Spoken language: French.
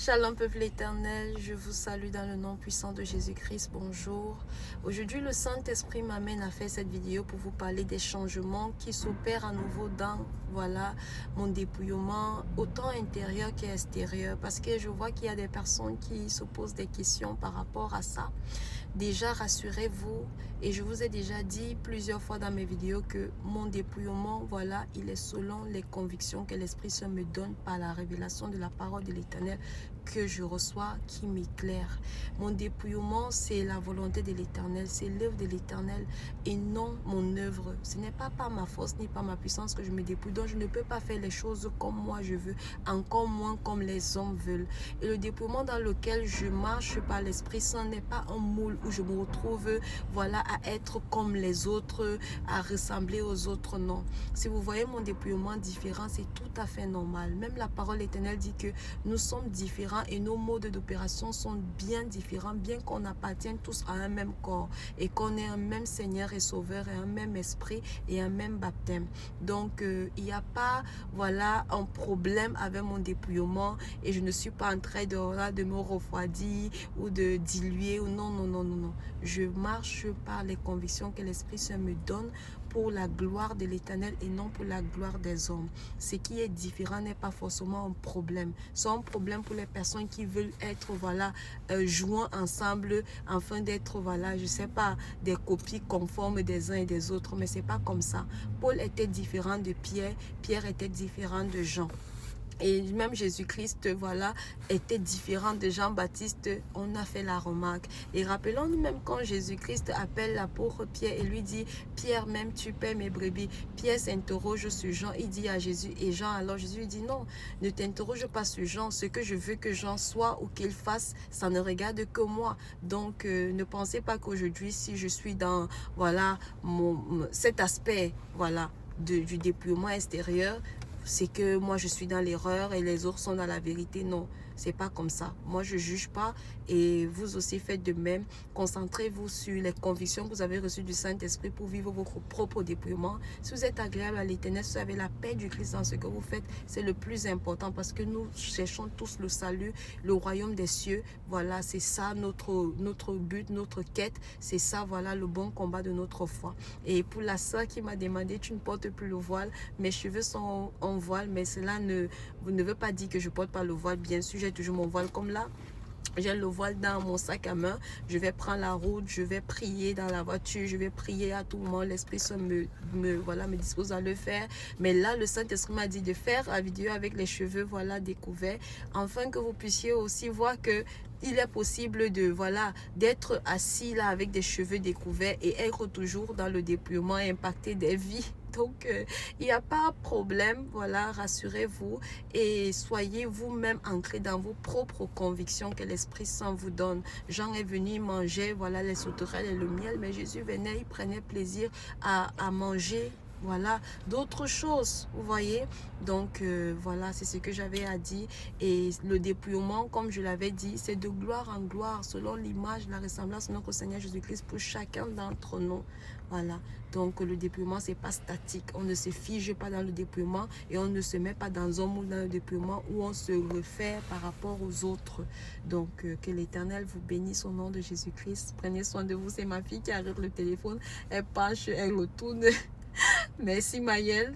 Shalom peuple éternel, je vous salue dans le nom puissant de Jésus-Christ, bonjour. Aujourd'hui le Saint-Esprit m'amène à faire cette vidéo pour vous parler des changements qui s'opèrent à nouveau dans mon dépouillement, autant intérieur qu'extérieur. Parce que je vois qu'il y a des personnes qui se posent des questions par rapport à ça. Déjà rassurez-vous, et je vous ai déjà dit plusieurs fois dans mes vidéos que mon dépouillement, il est selon les convictions que l'Esprit Saint me donne par la révélation de la parole de l'Éternel que je reçois, qui m'éclaire. Mon dépouillement, c'est la volonté de l'Éternel, c'est l'œuvre de l'Éternel et non mon œuvre. Ce n'est pas par ma force ni par ma puissance que je me dépouille, donc je ne peux pas faire les choses comme moi je veux, encore moins comme les hommes veulent. Et le dépouillement dans lequel je marche par l'Esprit Saint n'est pas un moule où je me retrouve à être comme les autres, à ressembler aux autres, non. Si vous voyez mon dépouillement différent, c'est tout à fait normal. Même la parole éternelle dit que nous sommes différents et nos modes d'opération sont bien différents, bien qu'on appartienne tous à un même corps et qu'on ait un même Seigneur et Sauveur et un même esprit et un même baptême. Donc il n'y a pas un problème avec mon dépouillement et je ne suis pas en train de me refroidir ou de diluer ou non. Je marche par les convictions que l'Esprit Saint me donne pour la gloire de l'Éternel et non pour la gloire des hommes. Ce qui est différent n'est pas forcément un problème. C'est un problème pour les personnes qui veulent être joints ensemble afin d'être je sais pas, des copies conformes des uns et des autres, mais c'est pas comme ça. Paul était différent de Pierre, Pierre était différent de Jean. Et même Jésus-Christ, était différent de Jean-Baptiste, on a fait la remarque. Et rappelons-nous même quand Jésus-Christ appelle l'apôtre Pierre et lui dit, Pierre, même tu perds mes brebis. Pierre s'interroge sur Jean, il dit à Jésus, et Jean, alors Jésus lui dit, non, ne t'interroge pas sur Jean, ce que je veux que Jean soit ou qu'il fasse, ça ne regarde que moi. Donc, ne pensez pas qu'aujourd'hui, si je suis dans, cet aspect, du dépouillement extérieur, c'est que moi je suis dans l'erreur et les autres sont dans la vérité. Non, c'est pas comme ça. Moi je juge pas et vous aussi faites de même. Concentrez-vous sur les convictions que vous avez reçues du Saint-Esprit pour vivre votre propre dépouillement. Si vous êtes agréable à l'Éternel, si vous avez la paix du Christ dans ce que vous faites, c'est le plus important parce que nous cherchons tous le salut, le royaume des cieux. Voilà, c'est ça notre but, notre quête. C'est ça, le bon combat de notre foi. Et pour la sœur qui m'a demandé, tu ne portes plus le voile, mes cheveux sont en voile, mais cela ne veut pas dire que je porte pas le voile. Bien sûr, j'ai toujours mon voile comme là. J'ai le voile dans mon sac à main. Je vais prendre la route, je vais prier dans la voiture, je vais prier à tout moment. L'Esprit Saint me dispose à le faire. Mais là, le Saint-Esprit m'a dit de faire la vidéo avec les cheveux découverts, afin que vous puissiez aussi voir que il est possible d'être assis là avec des cheveux découverts et être toujours dans le dépouillement et impacter des vies. Donc, il n'y a pas de problème, rassurez-vous et soyez vous-même ancrés dans vos propres convictions que l'Esprit Saint vous donne. Jean est venu manger, les sauterelles et le miel, mais Jésus venait, il prenait plaisir à manger d'autres choses, vous voyez. Donc c'est ce que j'avais à dire. Et le dépouillement, comme je l'avais dit, c'est de gloire en gloire selon l'image, la ressemblance de notre Seigneur Jésus-Christ pour chacun d'entre nous. Donc le dépouillement, c'est pas statique, on ne se fige pas dans le dépouillement et on ne se met pas dans un moule dans le dépouillement où on se refait par rapport aux autres. Donc que l'Éternel vous bénisse au nom de Jésus-Christ. Prenez soin de vous. C'est ma fille qui arrive le téléphone, elle penche, elle retourne. Merci Maëlle.